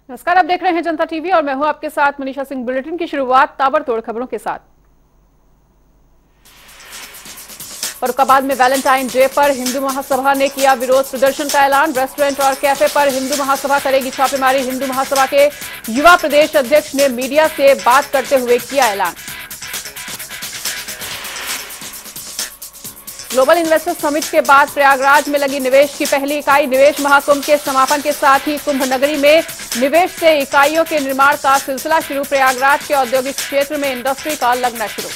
नमस्कार, आप देख रहे हैं जनता टीवी और मैं हूं आपके साथ मनीषा सिंह। बुलेटिन की शुरुआत ताबड़तोड़ खबरों के साथ। फर्रुखाबाद में वैलेंटाइन डे पर हिंदू महासभा ने किया विरोध प्रदर्शन का ऐलान। रेस्टोरेंट और कैफे पर हिंदू महासभा करेगी छापेमारी। हिंदू महासभा के युवा प्रदेश अध्यक्ष ने मीडिया से बात करते हुए किया ऐलान। ग्लोबल इन्वेस्टर समिट के बाद प्रयागराज में लगी निवेश की पहली इकाई। निवेश महाकुंभ के समापन के साथ ही कुंभ नगरी में निवेश से इकाइयों के निर्माण का सिलसिला शुरू। प्रयागराज के औद्योगिक क्षेत्र में इंडस्ट्री का लगना शुरू।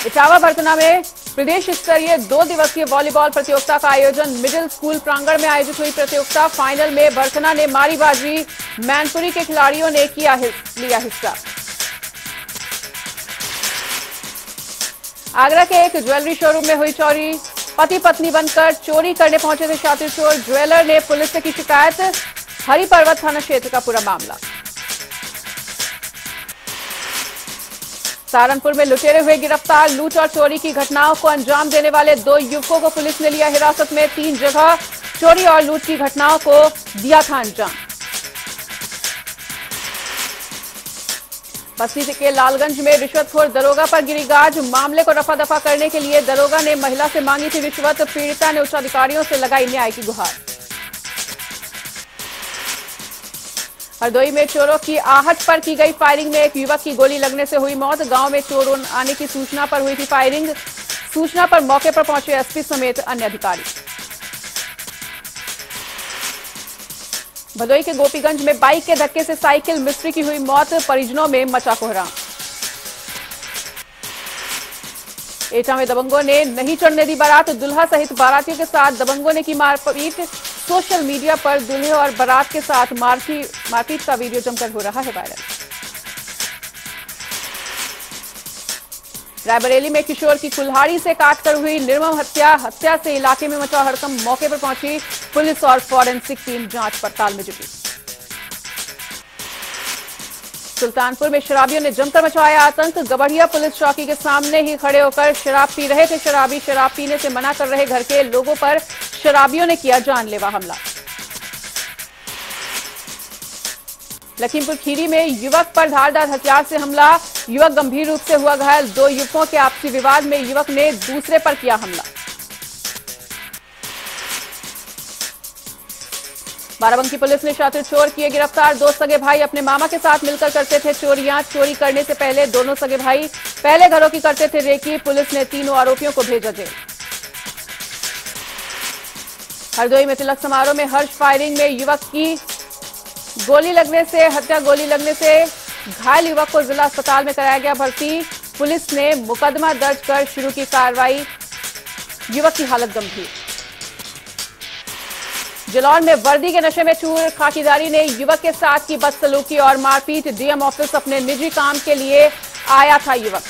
इटावा बरतना में प्रदेश स्तरीय 2 दिवसीय वॉलीबॉल प्रतियोगिता का आयोजन। मिडिल स्कूल प्रांगण में आयोजित हुई प्रतियोगिता। फाइनल में बरतना ने मारी बाजी। मैनपुरी के खिलाड़ियों ने लिया हिस्सा। आगरा के एक ज्वेलरी शोरूम में हुई चोरी। पति पत्नी बनकर चोरी करने पहुंचे थे शातिर चोर। ज्वेलर ने पुलिस से की शिकायत। हरि पर्वत थाना क्षेत्र का पूरा मामला। सहारनपुर में लुटेरे हुए गिरफ्तार। लूट और चोरी की घटनाओं को अंजाम देने वाले 2 युवकों को पुलिस ने लिया हिरासत में। 3 जगह चोरी और लूट की घटनाओं को दिया था अंजाम। बस्ती के लालगंज में रिश्वतखोर दरोगा पर गिरी गाज। मामले को रफा दफा करने के लिए दरोगा ने महिला से मांगी थी रिश्वत। पीड़िता ने उच्चाधिकारियों से लगाई न्याय की गुहार। हरदोई में चोरों की आहट पर की गई फायरिंग में एक युवक की गोली लगने से हुई मौत। गांव में चोर आने की सूचना पर हुई थी फायरिंग। सूचना पर मौके पर पहुंचे एसपी समेत अन्य अधिकारी। भदोई के गोपीगंज में बाइक के धक्के से साइकिल मिस्त्री की हुई मौत। परिजनों में मचा कोहराम। एटा में दबंगों ने नहीं चढ़ने दी बारात। दुल्हा सहित बारातियों के साथ दबंगों ने की मारपीट। सोशल मीडिया पर दूल्हे और बारात के साथ मारपीट का वीडियो जमकर हो रहा है वायरल। रायबरेली में किशोर की कुल्हाड़ी से काटकर हुई निर्मम हत्या से इलाके में मचा हड़कंप। मौके पर पहुंची पुलिस और फॉरेंसिक टीम जांच पड़ताल में जुटी। सुल्तानपुर में शराबियों ने जमकर मचाया आतंक। गबड़िया पुलिस चौकी के सामने ही खड़े होकर शराब पी रहे थे शराबी। शराब पीने से मना कर रहे घर के लोगों पर शराबियों ने किया जानलेवा हमला। लखीमपुर खीरी में युवक पर धारदार हथियार से हमला। युवक गंभीर रूप से हुआ घायल। 2 युवकों के आपसी विवाद में युवक ने दूसरे पर किया हमला। बाराबंकी पुलिस ने शातिर चोर किए गिरफ्तार। 2 सगे भाई अपने मामा के साथ मिलकर करते थे चोरियां। चोरी करने से पहले दोनों सगे भाई पहले घरों की करते थे रेकी। पुलिस ने तीनों आरोपियों को भेजा जेल। हरदोई में तिलक समारोह में हर्ष फायरिंग में युवक की गोली लगने से घायल युवक को जिला अस्पताल में कराया गया भर्ती। पुलिस ने मुकदमा दर्ज कर शुरू की कार्रवाई। युवक की हालत गंभीर। जालौर में वर्दी के नशे में चूर। खाकीदारी ने युवक के साथ की बदसलूकी और मारपीट। डीएम ऑफिस अपने निजी काम के लिए आया था युवक।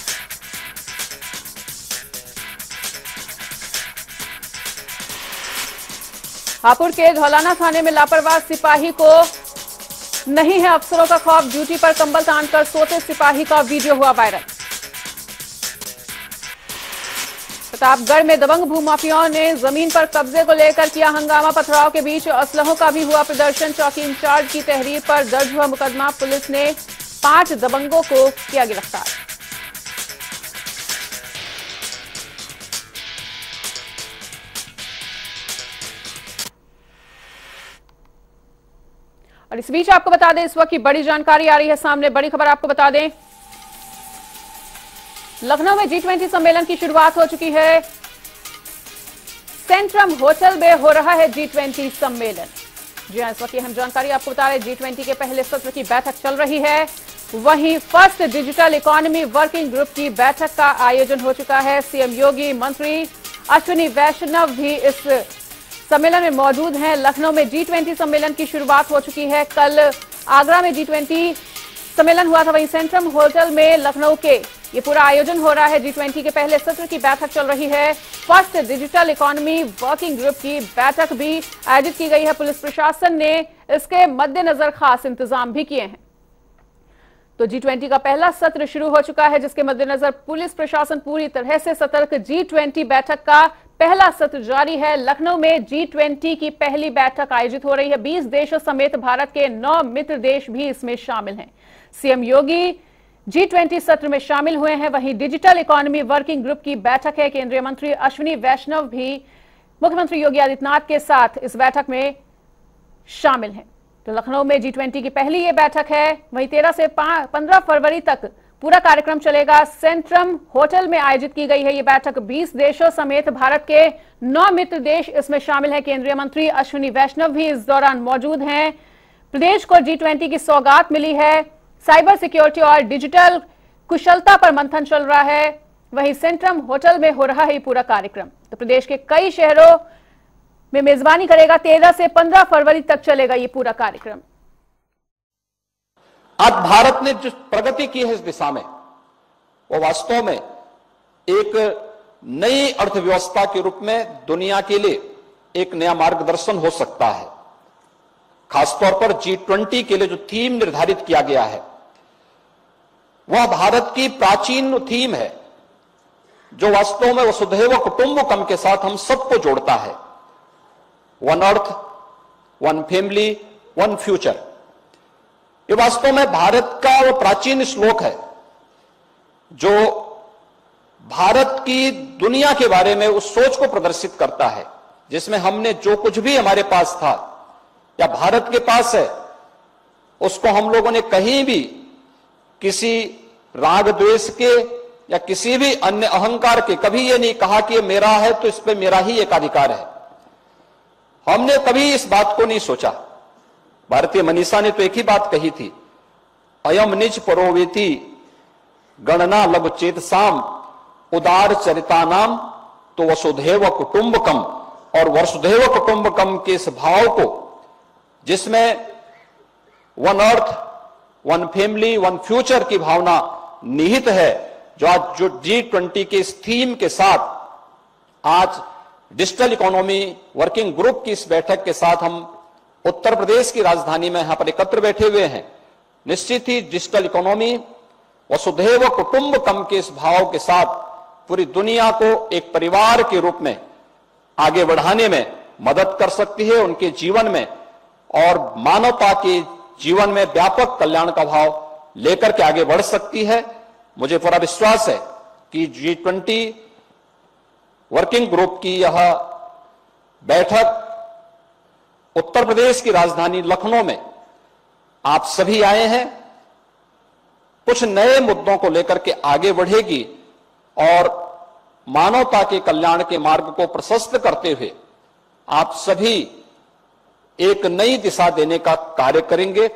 हापुड़ के धौलाना थाने में लापरवाह सिपाही को नहीं है अफसरों का खौफ। ड्यूटी पर कंबल तानकर सोते सिपाही का वीडियो हुआ वायरल। प्रतापगढ़ में दबंग भूमाफियाओं ने जमीन पर कब्जे को लेकर किया हंगामा। पथराव के बीच असलहों का भी हुआ प्रदर्शन। चौकी इंचार्ज की तहरीर पर दर्ज हुआ मुकदमा। पुलिस ने 5 दबंगों को किया गिरफ्तार। और इस बीच आपको बता दें इस वक्त की बड़ी जानकारी आ रही है सामने। बड़ी खबर आपको बता दें, लखनऊ में G20 सम्मेलन की शुरुआत हो चुकी है। सेंट्रम होटल में हो रहा है G20 सम्मेलन। जी हां, इस वक्त की अहम जानकारी आपको बता रहे G20 के पहले सत्र की बैठक चल रही है। वहीं first digital economy working group की बैठक का आयोजन हो चुका है। सीएम योगी, मंत्री अश्विनी वैष्णव भी इस सम्मेलन में मौजूद हैं। लखनऊ में G20 सम्मेलन की शुरुआत हो चुकी है। कल आगरा में G20 सम्मेलन हुआ था, वहीं सेंट्रम होटल में लखनऊ के ये पूरा आयोजन हो रहा है। G20 के पहले सत्र की बैठक चल रही है। First digital economy working group की बैठक भी आयोजित की गई है। पुलिस प्रशासन ने इसके मद्देनजर खास इंतजाम भी किए हैं। तो G20 का पहला सत्र शुरू हो चुका है, जिसके मद्देनजर पुलिस प्रशासन पूरी तरह से सतर्क। G20 बैठक का पहला सत्र जारी है। लखनऊ में G20 की पहली बैठक आयोजित हो रही है। 20 देशों समेत भारत के 9 मित्र देश भी इसमें शामिल हैं। सीएम योगी G20 सत्र में शामिल हुए हैं। वहीं डिजिटल इकोनॉमी वर्किंग ग्रुप की बैठक है। केंद्रीय मंत्री अश्विनी वैष्णव भी मुख्यमंत्री योगी आदित्यनाथ के साथ इस बैठक में शामिल हैं। तो लखनऊ में G20 की पहली ये बैठक है। वहीं 13 से 15 फरवरी तक पूरा कार्यक्रम चलेगा। सेंट्रम होटल में आयोजित की गई है ये बैठक। 20 देशों समेत भारत के 9 मित्र देश इसमें शामिल है। केंद्रीय मंत्री अश्विनी वैष्णव भी इस दौरान मौजूद हैं। प्रदेश को G20 की सौगात मिली है। साइबर सिक्योरिटी और डिजिटल कुशलता पर मंथन चल रहा है। वहीं सेंट्रम होटल में हो रहा है ये पूरा कार्यक्रम। तो प्रदेश के कई शहरों में मेजबानी करेगा। 13 से 15 फरवरी तक चलेगा ये पूरा कार्यक्रम। आज भारत ने जो प्रगति की है इस दिशा में, वो वास्तव में एक नई अर्थव्यवस्था के रूप में दुनिया के लिए एक नया मार्गदर्शन हो सकता है। खासतौर पर G20 के लिए जो थीम निर्धारित किया गया है वह भारत की प्राचीन थीम है, जो वास्तव में वसुधैव कुटुंबकम के साथ हम सबको जोड़ता है। One earth, one family, one future. ये वास्तव में भारत का वो प्राचीन श्लोक है जो भारत की दुनिया के बारे में उस सोच को प्रदर्शित करता है, जिसमें हमने जो कुछ भी हमारे पास था या भारत के पास है उसको हम लोगों ने कहीं भी किसी राग द्वेष के या किसी भी अन्य अहंकार के कभी ये नहीं कहा कि ये मेरा है तो इस पे मेरा ही एकाधिकार है। हमने कभी इस बात को नहीं सोचा। भारतीय मनीषा ने तो एक ही बात कही थी, अयम निज परोवेति गणना लघु चेतसाम उदार चरितानाम तो वसुधैव कुटुंबकम। और वसुधैव कुटुंबकम के इस भाव को, जिसमें one earth, one family, one future की भावना निहित है, जो आज जो G20 के इस थीम के साथ आज डिजिटल इकोनॉमी वर्किंग ग्रुप की इस बैठक के साथ हम उत्तर प्रदेश की राजधानी में यहां पर एकत्र बैठे हुए हैं। निश्चित ही डिजिटल इकोनॉमी वसुधैव कुटुंबकम के इस भाव के साथ पूरी दुनिया को एक परिवार के रूप में आगे बढ़ाने में मदद कर सकती है, उनके जीवन में और मानवता के जीवन में व्यापक कल्याण का भाव लेकर के आगे बढ़ सकती है। मुझे पूरा विश्वास है कि G20 वर्किंग ग्रुप की यह बैठक उत्तर प्रदेश की राजधानी लखनऊ में आप सभी आए हैं, कुछ नए मुद्दों को लेकर के आगे बढ़ेगी और मानवता के कल्याण के मार्ग को प्रशस्त करते हुए आप सभी एक नई दिशा देने का कार्य करेंगे।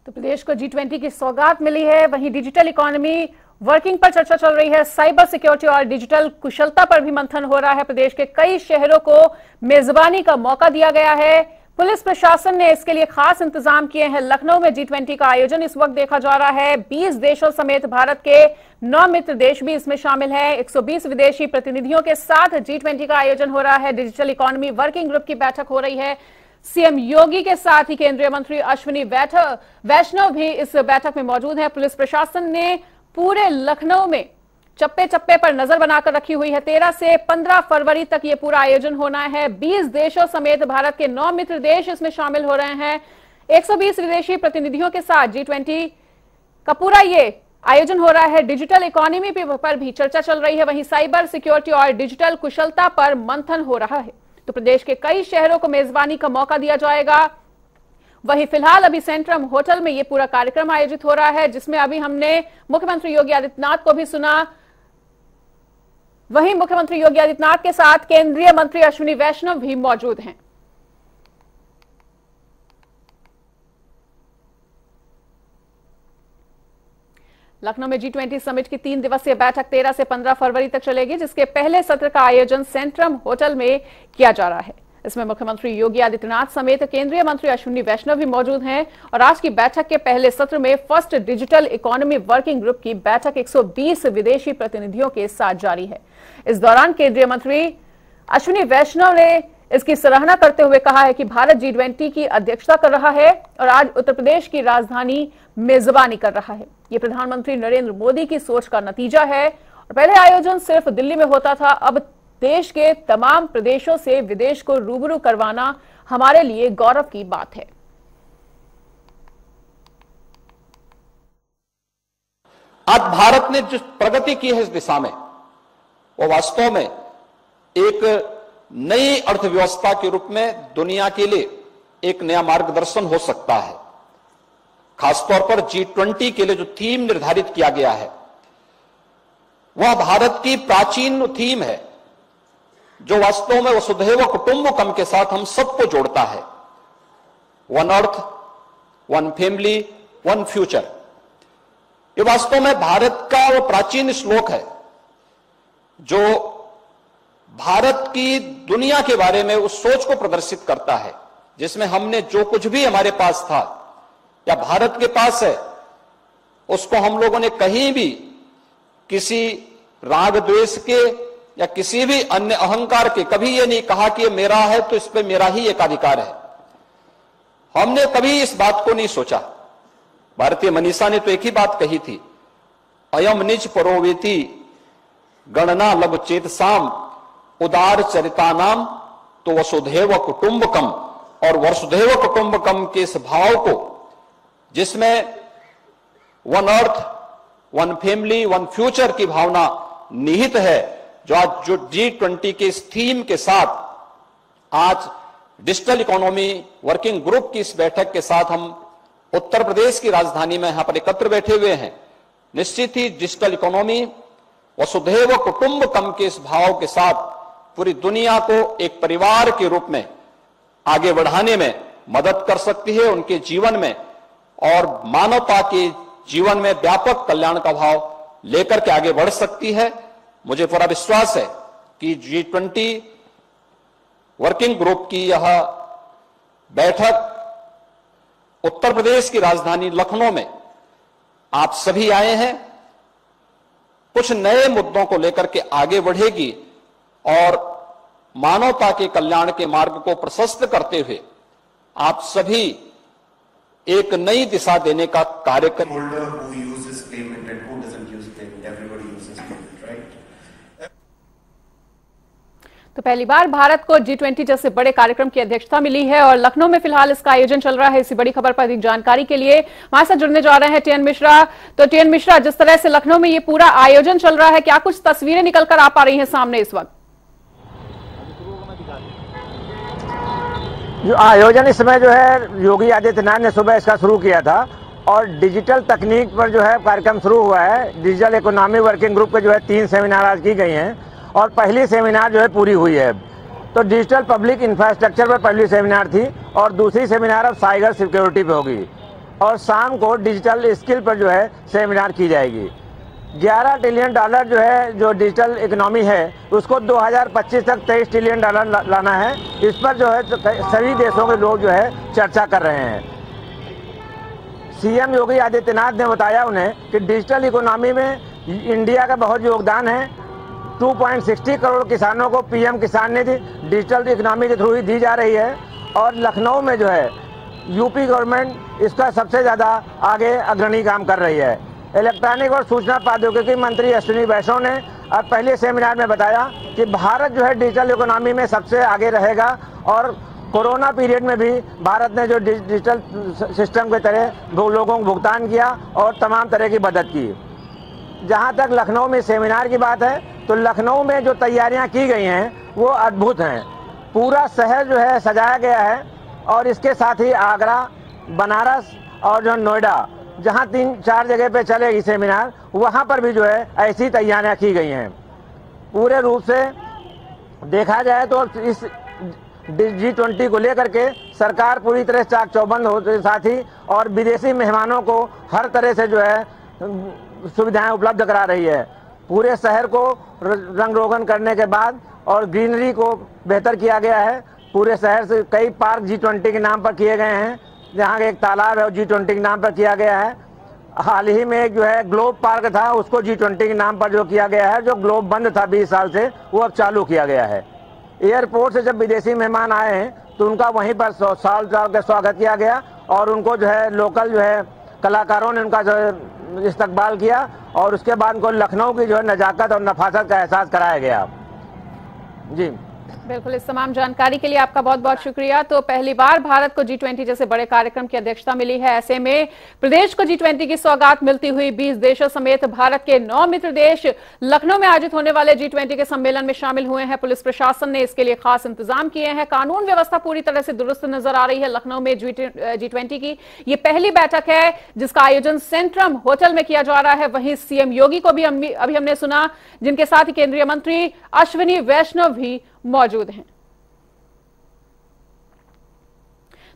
तो प्रदेश को G20 की सौगात मिली है। वहीं डिजिटल इकोनॉमी वर्किंग पर चर्चा चल रही है। साइबर सिक्योरिटी और डिजिटल कुशलता पर भी मंथन हो रहा है। प्रदेश के कई शहरों को मेजबानी का मौका दिया गया है। पुलिस प्रशासन ने इसके लिए खास इंतजाम किए हैं। लखनऊ में G20 का आयोजन इस वक्त देखा जा रहा है। 20 देशों समेत भारत के 9 मित्र देश भी इसमें शामिल है। 120 विदेशी प्रतिनिधियों के साथ G20 का आयोजन हो रहा है। डिजिटल इकोनॉमी वर्किंग ग्रुप की बैठक हो रही है। सीएम योगी के साथ ही केंद्रीय मंत्री अश्विनी वैष्णव भी इस बैठक में मौजूद हैं। पुलिस प्रशासन ने पूरे लखनऊ में चप्पे चप्पे पर नजर बनाकर रखी हुई है। 13 से 15 फरवरी तक ये पूरा आयोजन होना है। 20 देशों समेत भारत के 9 मित्र देश इसमें शामिल हो रहे हैं। 120 विदेशी प्रतिनिधियों के साथ G20 का पूरा ये आयोजन हो रहा है। डिजिटल इकोनॉमी पर भी चर्चा चल रही है। वहीं साइबर सिक्योरिटी और डिजिटल कुशलता पर मंथन हो रहा है। तो प्रदेश के कई शहरों को मेजबानी का मौका दिया जाएगा। वहीं फिलहाल अभी सेंट्रम होटल में ये पूरा कार्यक्रम आयोजित हो रहा है, जिसमें अभी हमने मुख्यमंत्री योगी आदित्यनाथ को भी सुना। वहीं मुख्यमंत्री योगी आदित्यनाथ के साथ केंद्रीय मंत्री अश्विनी वैष्णव भी मौजूद हैं। लखनऊ में G20 समिट की 3 दिवसीय बैठक 13 से 15 फरवरी तक चलेगी, जिसके पहले सत्र का आयोजन सेंट्रम होटल में किया जा रहा है। इसमें मुख्यमंत्री योगी आदित्यनाथ समेत केंद्रीय मंत्री अश्विनी वैष्णव भी मौजूद हैं। और आज की बैठक के पहले सत्र में first digital economy working group की बैठक 120 विदेशी प्रतिनिधियों के साथ जारी है। इस दौरान केंद्रीय मंत्री अश्विनी वैष्णव ने इसकी सराहना करते हुए कहा है कि भारत G20 की अध्यक्षता कर रहा है और आज उत्तर प्रदेश की राजधानी मेजबानी कर रहा है। ये प्रधानमंत्री नरेंद्र मोदी की सोच का नतीजा है और पहले आयोजन सिर्फ दिल्ली में होता था, अब देश के तमाम प्रदेशों से विदेश को रूबरू करवाना हमारे लिए गौरव की बात है। आज भारत ने जिस प्रगति की है इस दिशा में, वो वास्तव में एक नई अर्थव्यवस्था के रूप में दुनिया के लिए एक नया मार्गदर्शन हो सकता है। खासतौर पर G20 के लिए जो थीम निर्धारित किया गया है वह भारत की प्राचीन थीम है, जो वास्तव में वसुधैव कुटुंबकम के साथ हम सबको जोड़ता है। One earth, one family, one future. ये वास्तव में भारत का वो प्राचीन श्लोक है जो भारत की दुनिया के बारे में उस सोच को प्रदर्शित करता है, जिसमें हमने जो कुछ भी हमारे पास था या भारत के पास है उसको हम लोगों ने कहीं भी किसी राग द्वेष के या किसी भी अन्य अहंकार के कभी ये नहीं कहा कि ये मेरा है तो इस पे मेरा ही एकाधिकार है। हमने कभी इस बात को नहीं सोचा। भारतीय मनीषा ने तो एक ही बात कही थी, अयम निज परोवेति गणना लघु चेतसाम उदार चरिता नाम, तो वसुधैव कुटुंबकम। और वसुधैव कुटुंबकम के इस भाव को, जिसमें one earth, one family, one future की भावना निहित है, जो आज जो G20 के इस थीम के साथ आज डिजिटल इकोनॉमी वर्किंग ग्रुप की इस बैठक के साथ हम उत्तर प्रदेश की राजधानी में यहां पर एकत्र बैठे हुए हैं। निश्चित ही डिजिटल इकोनॉमी वसुधैव कुटुंबकम के इस भाव के साथ पूरी दुनिया को एक परिवार के रूप में आगे बढ़ाने में मदद कर सकती है, उनके जीवन में और मानवता के जीवन में व्यापक कल्याण का भाव लेकर के आगे बढ़ सकती है। मुझे पूरा विश्वास है कि G20 वर्किंग ग्रुप की यह बैठक उत्तर प्रदेश की राजधानी लखनऊ में आप सभी आए हैं, कुछ नए मुद्दों को लेकर के आगे बढ़ेगी और मानवता के कल्याण के मार्ग को प्रशस्त करते हुए आप सभी एक नई दिशा देने का कार्य कर। तो पहली बार भारत को G20 जैसे बड़े कार्यक्रम की अध्यक्षता मिली है और लखनऊ में फिलहाल इसका आयोजन चल रहा है। इसी बड़ी खबर पर अधिक जानकारी के लिए हमारे साथ जुड़ने जा रहे हैं TN मिश्रा। तो TN मिश्रा, जिस तरह से लखनऊ में ये पूरा आयोजन चल रहा है, क्या कुछ तस्वीरें निकलकर आ पा रही हैं सामने इस वक्त? जो आयोजन इस समय जो है योगी आदित्यनाथ ने सुबह इसका शुरू किया था और डिजिटल तकनीक पर जो है कार्यक्रम शुरू हुआ है। डिजिटल इकोनॉमी वर्किंग ग्रुप के जो है 3 सेमिनार आज की गई हैं और पहली सेमिनार जो है पूरी हुई है। तो डिजिटल पब्लिक इंफ्रास्ट्रक्चर पर पहली सेमिनार थी और दूसरी सेमिनार अब साइबर सिक्योरिटी पे होगी और शाम को डिजिटल स्किल पर जो है सेमिनार की जाएगी। $11 ट्रिलियन जो है जो डिजिटल इकोनॉमी है उसको 2025 तक $23 ट्रिलियन लाना है। इस पर जो है सभी देशों के लोग जो है चर्चा कर रहे हैं। सीएम योगी आदित्यनाथ ने बताया उन्हें कि डिजिटल इकोनॉमी में इंडिया का बहुत योगदान है। 2.60 करोड़ किसानों को पीएम किसान निधि डिजिटल इकोनॉमी के थ्रू ही दी जा रही है और लखनऊ में जो है यूपी गवर्नमेंट इसका सबसे ज़्यादा आगे अग्रणी काम कर रही है। इलेक्ट्रॉनिक और सूचना प्रौद्योगिकी मंत्री अश्विनी वैष्णव ने अब पहले सेमिनार में बताया कि भारत जो है डिजिटल इकोनॉमी में सबसे आगे रहेगा और कोरोना पीरियड में भी भारत ने जो डिजिटल सिस्टम के तरह लोगों को भुगतान किया और तमाम तरह की मदद की। जहां तक लखनऊ में सेमिनार की बात है तो लखनऊ में जो तैयारियां की गई हैं वो अद्भुत हैं। पूरा शहर जो है सजाया गया है और इसके साथ ही आगरा, बनारस और जो नोएडा, जहां 3-4 जगह पे चलेगी सेमिनार, वहां पर भी जो है ऐसी तैयारियां की गई हैं। पूरे रूप से देखा जाए तो इस G20 को लेकर के सरकार पूरी तरह चाक चौबंद होने के साथ ही और विदेशी मेहमानों को हर तरह से जो है सुविधाएं उपलब्ध करा रही है। पूरे शहर को रंग रोगन करने के बाद और ग्रीनरी को बेहतर किया गया है। पूरे शहर से कई पार्क G20 के नाम पर किए गए हैं। जहाँ एक तालाब है G20 के नाम पर किया गया है। हाल ही में जो है ग्लोब पार्क था उसको G20 के नाम पर जो किया गया है। जो ग्लोब बंद था 20 साल से वो अब चालू किया गया है। एयरपोर्ट से जब विदेशी मेहमान आए हैं तो उनका वहीं पर साल का स्वागत किया गया और उनको जो है लोकल जो है कलाकारों ने उनका जो है इस्तकबाल किया और उसके बाद उनको लखनऊ की जो है नजाकत और नफासत का एहसास कराया गया। जी बिल्कुल, इस तमाम जानकारी के लिए आपका बहुत बहुत शुक्रिया। तो पहली बार भारत को G20 जैसे बड़े कार्यक्रम की अध्यक्षता मिली है। ऐसे में प्रदेश को G20 की सौगात मिलती हुई 20 देशों समेत भारत के 9 मित्र देश लखनऊ में आयोजित होने वाले G20 के सम्मेलन में शामिल हुए हैं। पुलिस प्रशासन ने इसके लिए खास इंतजाम किए हैं। कानून व्यवस्था पूरी तरह से दुरुस्त नजर आ रही है। लखनऊ में G20 की ये पहली बैठक है जिसका आयोजन सेंट्रम होटल में किया जा रहा है। वहीं सीएम योगी को भी अभी हमने सुना, जिनके साथ ही केंद्रीय मंत्री अश्विनी वैष्णव भी मौजूद हैं।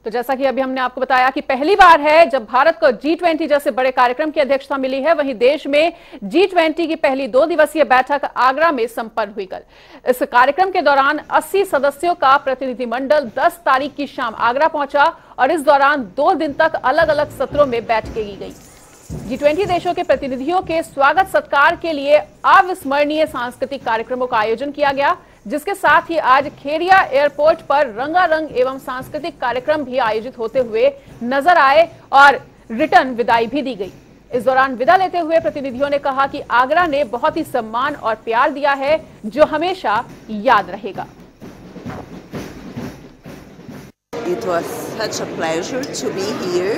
तो जैसा कि अभी हमने आपको बताया कि पहली बार है जब भारत को G20 जैसे बड़े कार्यक्रम की अध्यक्षता मिली है। वहीं देश में G20 की पहली 2 दिवसीय बैठक आगरा में संपन्न हुई कल। इस कार्यक्रम के दौरान 80 सदस्यों का प्रतिनिधिमंडल 10 तारीख की शाम आगरा पहुंचा और इस दौरान 2 दिन तक अलग अलग सत्रों में बैठकें की गई। G20 देशों के प्रतिनिधियों के स्वागत सत्कार के लिए अविस्मरणीय सांस्कृतिक कार्यक्रमों का आयोजन किया गया, जिसके साथ ही आज खेरिया एयरपोर्ट पर रंगारंग एवं सांस्कृतिक कार्यक्रम भी आयोजित होते हुए नजर आए और रिटर्न विदाई भी दी गई। इस दौरान विदा लेते हुए प्रतिनिधियों ने कहा कि आगरा ने बहुत ही सम्मान और प्यार दिया है जो हमेशा याद रहेगा। It was such a pleasure to be here,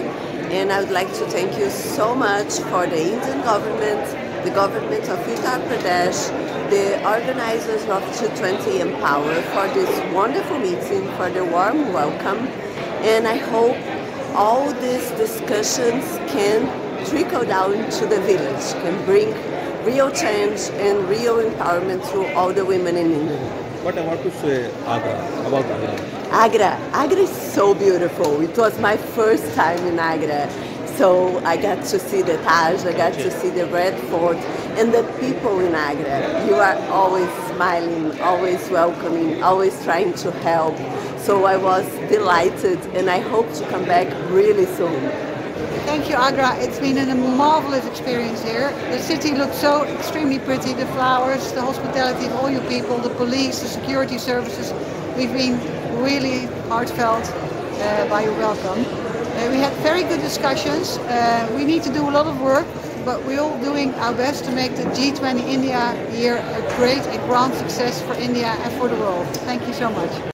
and I would like to thank you so much for the Indian government, the government of Uttar Pradesh, the organizers of G20 Empower for this wonderful meeting, for the warm welcome, and I hope all these discussions can trickle down to the village, can bring real change and real empowerment to all the women in India. What I want to say about Agra. Agra is so beautiful. It was my first time in Agra. So I got to see the Taj, I got to see the Red Fort, and the people in Agra. You are always smiling, always welcoming, always trying to help. So I was delighted, and I hope to come back really soon. Thank you, Agra. It's been a marvelous experience here. The city looks so extremely pretty. The flowers, the hospitality of all you people, the police, the security services. We've been really heartfelt by your welcome. We had very good discussions. We need to do a lot of work, but we're all doing our best to make the G20 India year a great, a grand success for India and for the world. Thank you so much.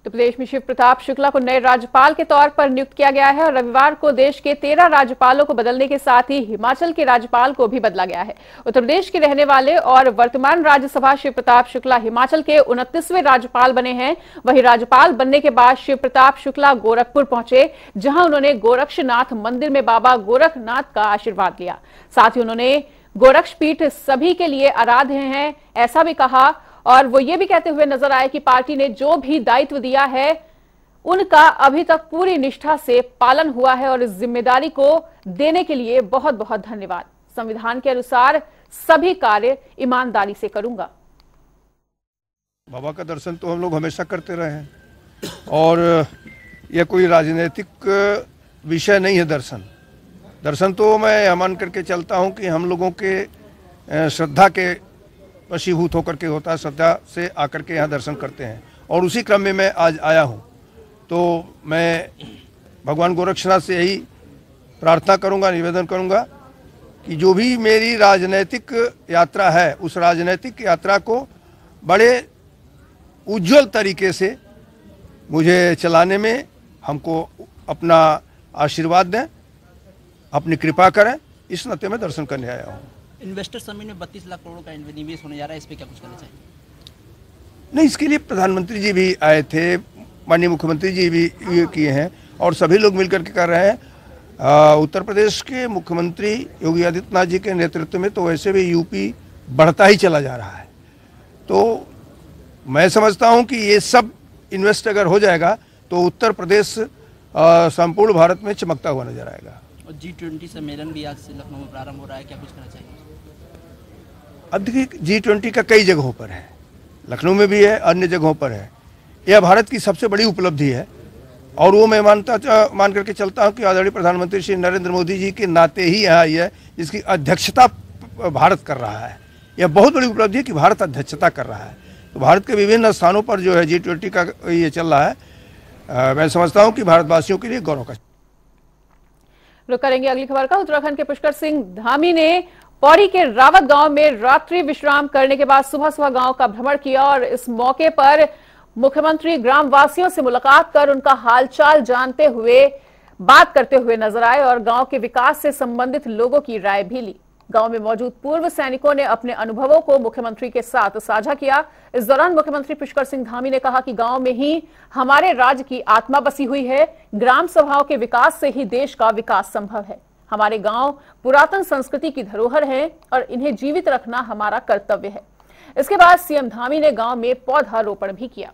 तो प्रदेश में शिव प्रताप शुक्ला को नए राज्यपाल के तौर पर नियुक्त किया गया है और रविवार को देश के 13 राज्यपालों को बदलने के साथ ही हिमाचल के राज्यपाल को भी बदला गया है। उत्तर प्रदेश के रहने वाले और वर्तमान राज्यसभा शिव प्रताप शुक्ला हिमाचल के 29वें राज्यपाल बने हैं। वहीं राज्यपाल बनने के बाद शिव प्रताप शुक्ला गोरखपुर पहुंचे, जहां उन्होंने गोरक्षनाथ मंदिर में बाबा गोरखनाथ का आशीर्वाद लिया। साथ ही उन्होंने गोरक्षपीठ सभी के लिए आराध्य है ऐसा भी कहा और वो ये भी कहते हुए नजर आए कि पार्टी ने जो भी दायित्व दिया है उनका अभी तक पूरी निष्ठा से पालन हुआ है और इस जिम्मेदारी को देने के लिए बहुत बहुत धन्यवाद। संविधान के अनुसार सभी कार्य ईमानदारी से करूंगा। बाबा का दर्शन तो हम लोग हमेशा करते रहे हैं और यह कोई राजनीतिक विषय नहीं है। दर्शन तो मैं यह मान करके चलता हूं कि हम लोगों के श्रद्धा के वशीभूत होकर के होता है। श्रद्धा से आकर के यहाँ दर्शन करते हैं और उसी क्रम में मैं आज आया हूँ। तो मैं भगवान गोरक्षनाथ से यही प्रार्थना करूँगा, निवेदन करूँगा कि जो भी मेरी राजनैतिक यात्रा है उस राजनैतिक यात्रा को बड़े उज्जवल तरीके से मुझे चलाने में हमको अपना आशीर्वाद दें, अपनी कृपा करें। इस नाते मैं दर्शन करने आया हूँ। इन्वेस्टर समिट में 32 लाख करोड़ का निवेश होने जा रहा है, इस पे क्या कुछ करना चाहिए? नहीं, इसके लिए प्रधानमंत्री जी भी आए थे, माननीय मुख्यमंत्री जी भी ये किए हैं और सभी लोग मिलकर के कर रहे हैं। उत्तर प्रदेश के मुख्यमंत्री योगी आदित्यनाथ जी के नेतृत्व में तो वैसे भी यूपी बढ़ता ही चला जा रहा है। तो मैं समझता हूं कि ये सब इन्वेस्ट अगर हो जाएगा तो उत्तर प्रदेश संपूर्ण भारत में चमकता हुआ नजर आएगा। और G20 सम्मेलन भी आज से लखनऊ में प्रारंभ हो रहा है, क्या कुछ करना चाहिए? अब देखिए G20 का कई जगहों पर है, लखनऊ में भी है, अन्य जगहों पर है। यह भारत की सबसे बड़ी उपलब्धि है और वो मैं मान करके चलता हूँ कि आदरणीय प्रधानमंत्री श्री नरेंद्र मोदी जी के नाते ही यहाँ आई है, जिसकी अध्यक्षता भारत कर रहा है। यह बहुत बड़ी उपलब्धि है कि भारत अध्यक्षता कर रहा है। तो भारत के विभिन्न स्थानों पर जो है G20 का ये चल रहा है, मैं समझता हूँ कि भारतवासियों के लिए गौरव का। रुक करेंगे अगली खबर का। उत्तराखंड के पुष्कर सिंह धामी ने पौड़ी के रावत गांव में रात्रि विश्राम करने के बाद सुबह सुबह गांव का भ्रमण किया और इस मौके पर मुख्यमंत्री ग्राम वासियों से मुलाकात कर उनका हालचाल जानते हुए बात करते हुए नजर आए और गांव के विकास से संबंधित लोगों की राय भी ली। गांव में मौजूद पूर्व सैनिकों ने अपने अनुभवों को मुख्यमंत्री के साथ साझा किया। इस दौरान मुख्यमंत्री पुष्कर सिंह धामी ने कहा कि गांव में ही हमारे राज्य की आत्मा बसी हुई है। ग्राम सभाओं के विकास से ही देश का विकास संभव है। हमारे गांव पुरातन संस्कृति की धरोहर है और इन्हें जीवित रखना हमारा कर्तव्य है। इसके बाद सीएम धामी ने गांव में पौधारोपण भी किया।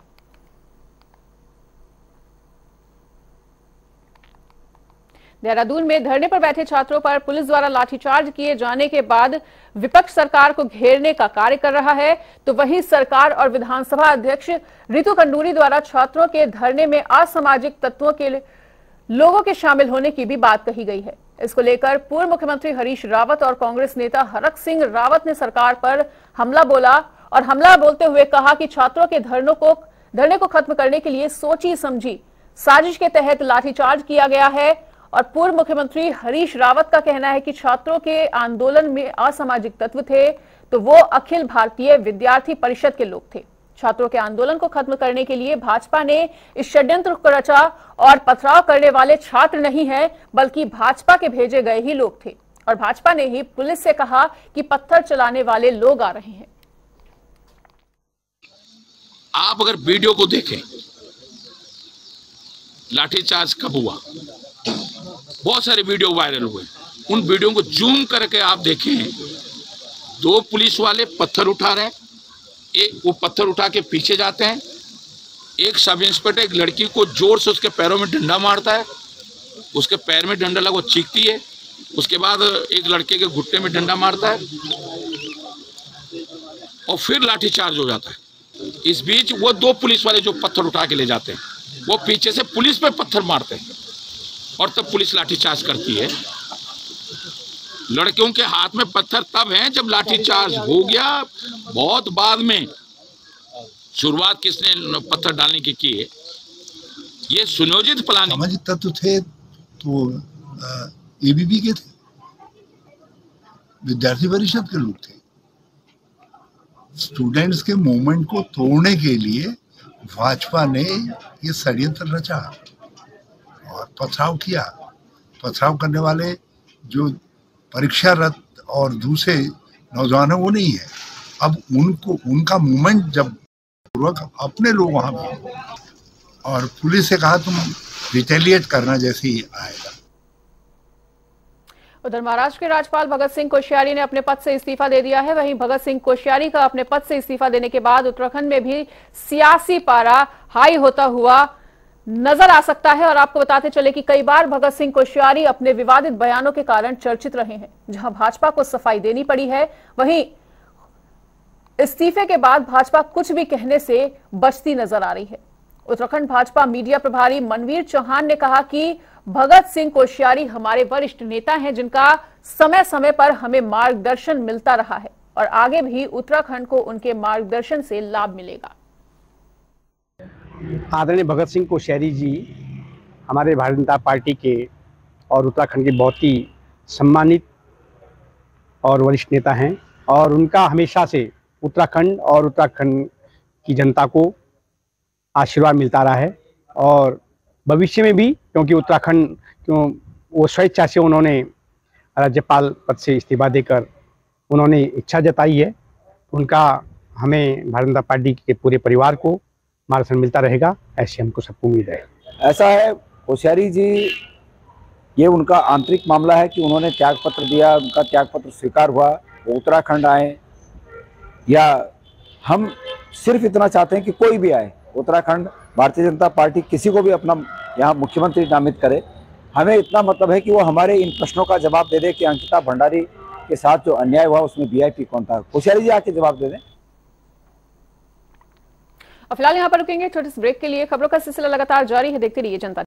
देहरादून में धरने पर बैठे छात्रों पर पुलिस द्वारा लाठीचार्ज किए जाने के बाद विपक्ष सरकार को घेरने का कार्य कर रहा है, तो वहीं सरकार और विधानसभा अध्यक्ष रितु खंडूरी द्वारा छात्रों के धरने में असामाजिक तत्वों के लोगों के शामिल होने की भी बात कही गई है। इसको लेकर पूर्व मुख्यमंत्री हरीश रावत और कांग्रेस नेता हरक सिंह रावत ने सरकार पर हमला बोला और हमला बोलते हुए कहा कि छात्रों के धरने को खत्म करने के लिए सोची समझी साजिश के तहत लाठीचार्ज किया गया है। और पूर्व मुख्यमंत्री हरीश रावत का कहना है कि छात्रों के आंदोलन में असामाजिक तत्व थे तो वो अखिल भारतीय विद्यार्थी परिषद के लोग थे। छात्रों के आंदोलन को खत्म करने के लिए भाजपा ने इस षड्यंत्र को रचा और पथराव करने वाले छात्र नहीं है बल्कि भाजपा के भेजे गए ही लोग थे और भाजपा ने ही पुलिस से कहा कि पत्थर चलाने वाले लोग आ रहे हैं। आप अगर वीडियो को देखें लाठीचार्ज कब हुआ, बहुत सारे वीडियो वायरल हुए, उन वीडियो को जूम करके आप देखें, 2 पुलिस वाले पत्थर उठा रहे हैं, एक वो पत्थर उठा के पीछे जाते हैं, एक सब इंस्पेक्टर एक लड़की को जोर से उसके पैरों में डंडा मारता है, उसके पैर में डंडा लगा, वो चीखती है, उसके बाद एक लड़के के घुटने में डंडा मारता है और फिर लाठीचार्ज हो जाता है। इस बीच वो 2 पुलिस वाले जो पत्थर उठा के ले जाते हैं वो पीछे से पुलिस पे पत्थर मारते हैं और तब पुलिस लाठीचार्ज करती है। लड़कियों के हाथ में पत्थर तब हैं जब लाठीचार्ज हो गया, बहुत बाद में शुरुआत किसने पत्थर डालने की है, ये सुनियोजित प्लानिंग। सामाजिक तत्व थे तो एबीवी के थे, विद्यार्थी परिषद के लोग थे। स्टूडेंट्स के मूवमेंट को तोड़ने के लिए भाजपा ने ये षड्यंत्र रचा और पथराव किया। पथराव करने वाले जो परीक्षारत और दूसरे नौजवान है वो नहीं है। अब उनको उनका मूवमेंट जब अपने लोग वहां पे और पुलिस से कहा तुम रिटेलिएट करना जैसे ही आएगा। उधर महाराष्ट्र के राज्यपाल भगत सिंह कोश्यारी ने अपने पद से इस्तीफा दे दिया है। वहीं भगत सिंह कोश्यारी का अपने पद से इस्तीफा देने के बाद उत्तराखंड में भी सियासी पारा हाई होता हुआ नजर आ सकता है। और आपको बताते चले कि कई बार भगत सिंह कोश्यारी अपने विवादित बयानों के कारण चर्चित रहे हैं। जहां भाजपा को सफाई देनी पड़ी है, वहीं इस्तीफे के बाद भाजपा कुछ भी कहने से बचती नजर आ रही है। उत्तराखंड भाजपा मीडिया प्रभारी मनवीर चौहान ने कहा कि भगत सिंह कोश्यारी हमारे वरिष्ठ नेता हैं जिनका समय समय पर हमें मार्गदर्शन मिलता रहा है और आगे भी उत्तराखंड को उनके मार्गदर्शन से लाभ मिलेगा। आदरणीय भगत सिंह कोश्यारी जी हमारे भारतीय जनता पार्टी के और उत्तराखंड के बहुत ही सम्मानित और वरिष्ठ नेता हैं और उनका हमेशा से उत्तराखंड और उत्तराखंड की जनता को आशीर्वाद मिलता रहा है और भविष्य में भी, क्योंकि उत्तराखंड वो स्वेच्छा से उन्होंने राज्यपाल पद से इस्तीफा देकर उन्होंने इच्छा जताई है। उनका हमें भारतीय जनता पार्टी के पूरे परिवार को मार्गदर्शन मिलता रहेगा, ऐसी हमको सबको उम्मीद है। ऐसा है कोश्यारी जी, ये उनका आंतरिक मामला है कि उन्होंने त्यागपत्र दिया, उनका त्यागपत्र स्वीकार हुआ, वो उत्तराखंड आए, या हम सिर्फ इतना चाहते हैं कि कोई भी आए उत्तराखंड, भारतीय जनता पार्टी किसी को भी अपना यहाँ मुख्यमंत्री नामित करे। हमें इतना मतलब है कि वो हमारे इन प्रश्नों का जवाब दे दे कि अंकिता भंडारी के साथ जो अन्याय हुआ उसमें वीआईपी कौन था। कोश्यारी जी आके जवाब दे दें। फिलहाल यहाँ पर रुकेंगे छोटे से ब्रेक के लिए। खबरों का सिलसिला लगातार जारी है, देखते रहिए जनता।